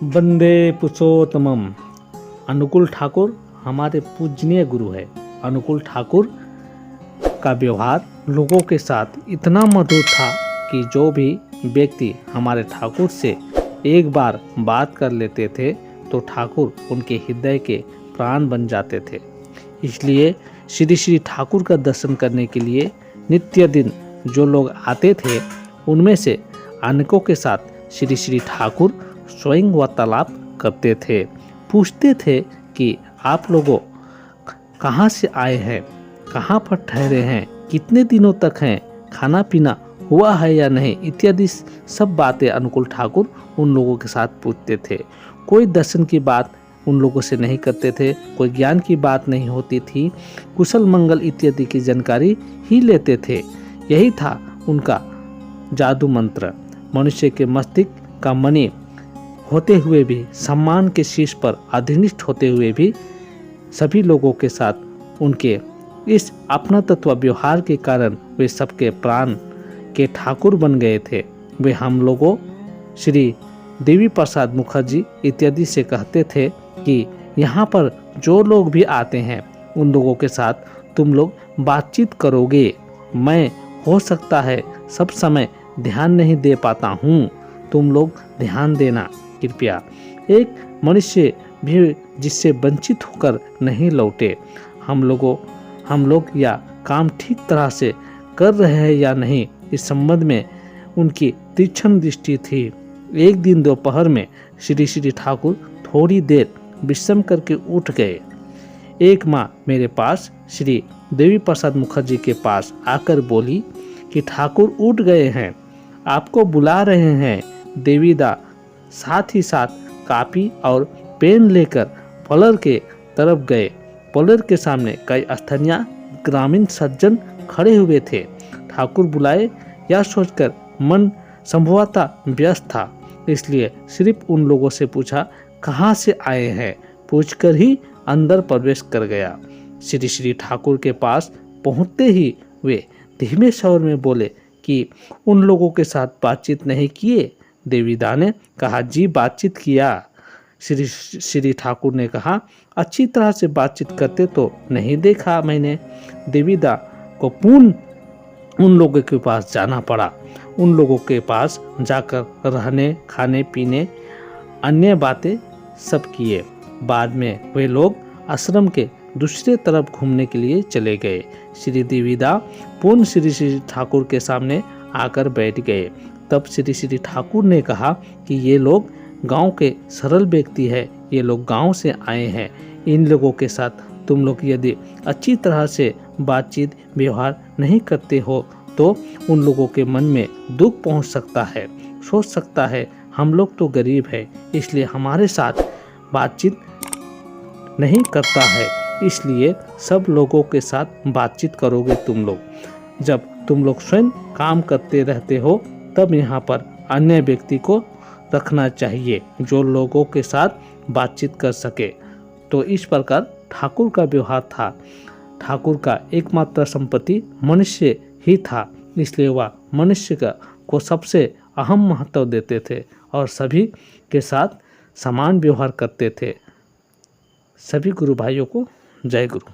वंदे पुरुषोत्तमम। अनुकूल ठाकुर हमारे पूजनीय गुरु है। अनुकूल ठाकुर का व्यवहार लोगों के साथ इतना मधुर था कि जो भी व्यक्ति हमारे ठाकुर से एक बार बात कर लेते थे तो ठाकुर उनके हृदय के प्राण बन जाते थे। इसलिए श्री श्री ठाकुर का दर्शन करने के लिए नित्य दिन जो लोग आते थे उनमें से अनेकों के साथ श्री श्री ठाकुर स्वयं वार्तालाप करते थे। पूछते थे कि आप लोगों कहाँ से आए हैं, कहाँ पर ठहरे हैं, कितने दिनों तक हैं, खाना पीना हुआ है या नहीं, इत्यादि सब बातें अनुकूल ठाकुर उन लोगों के साथ पूछते थे। कोई दर्शन की बात उन लोगों से नहीं करते थे, कोई ज्ञान की बात नहीं होती थी, कुशल मंगल इत्यादि की जानकारी ही लेते थे। यही था उनका जादू मंत्र। मनुष्य के मस्तिष्क का मणि होते हुए भी, सम्मान के शीर्ष पर अधिनिष्ठ होते हुए भी सभी लोगों के साथ उनके इस अपना तत्व व्यवहार के कारण वे सबके प्राण के ठाकुर बन गए थे। वे हम लोगों श्री देवी प्रसाद मुखर्जी इत्यादि से कहते थे कि यहाँ पर जो लोग भी आते हैं उन लोगों के साथ तुम लोग बातचीत करोगे। मैं हो सकता है सब समय ध्यान नहीं दे पाता हूँ, तुम लोग ध्यान देना कृपया। एक मनुष्य भी जिससे वंचित होकर नहीं लौटे। हम लोग या काम ठीक तरह से कर रहे हैं या नहीं, इस संबंध में उनकी तीक्ष्ण दृष्टि थी। एक दिन दोपहर में श्री श्री ठाकुर थोड़ी देर विश्राम करके उठ गए। एक माँ मेरे पास श्री देवी प्रसाद मुखर्जी के पास आकर बोली कि ठाकुर उठ गए हैं, आपको बुला रहे हैं। देवीदा साथ ही साथ कापी और पेन लेकर पलर के तरफ गए। पलर के सामने कई स्थानीय ग्रामीण सज्जन खड़े हुए थे। ठाकुर बुलाए यह सोचकर मन संभवतः व्यस्त था, इसलिए सिर्फ उन लोगों से पूछा कहाँ से आए हैं, पूछकर ही अंदर प्रवेश कर गया। श्री श्री ठाकुर के पास पहुँचते ही वे धीमे स्वर में बोले कि उन लोगों के साथ बातचीत नहीं किए। देवीदा ने कहा जी बातचीत किया। श्री ठाकुर ने कहा अच्छी तरह से बातचीत करते तो नहीं देखा मैंने। देवीदा को पुनः उन लोगों के पास जाना पड़ा। उन लोगों के पास जाकर रहने, खाने पीने, अन्य बातें सब किए। बाद में वे लोग आश्रम के दूसरे तरफ घूमने के लिए चले गए। श्री देवीदा पुनः श्री श्री ठाकुर के सामने आकर बैठ गए। तब श्री श्री ठाकुर ने कहा कि ये लोग गांव के सरल व्यक्ति है, ये लोग गांव से आए हैं। इन लोगों के साथ तुम लोग यदि अच्छी तरह से बातचीत व्यवहार नहीं करते हो तो उन लोगों के मन में दुख पहुंच सकता है। सोच सकता है हम लोग तो गरीब है इसलिए हमारे साथ बातचीत नहीं करता है, इसलिए सब लोगों के साथ बातचीत करोगे तुम लोग। जब तुम लोग स्वयं काम करते रहते हो तब यहाँ पर अन्य व्यक्ति को रखना चाहिए जो लोगों के साथ बातचीत कर सके। तो इस प्रकार ठाकुर का व्यवहार था। ठाकुर का एकमात्र संपत्ति मनुष्य ही था, इसलिए वह मनुष्य को सबसे अहम महत्व देते थे और सभी के साथ समान व्यवहार करते थे। सभी गुरु भाइयों को जय गुरु।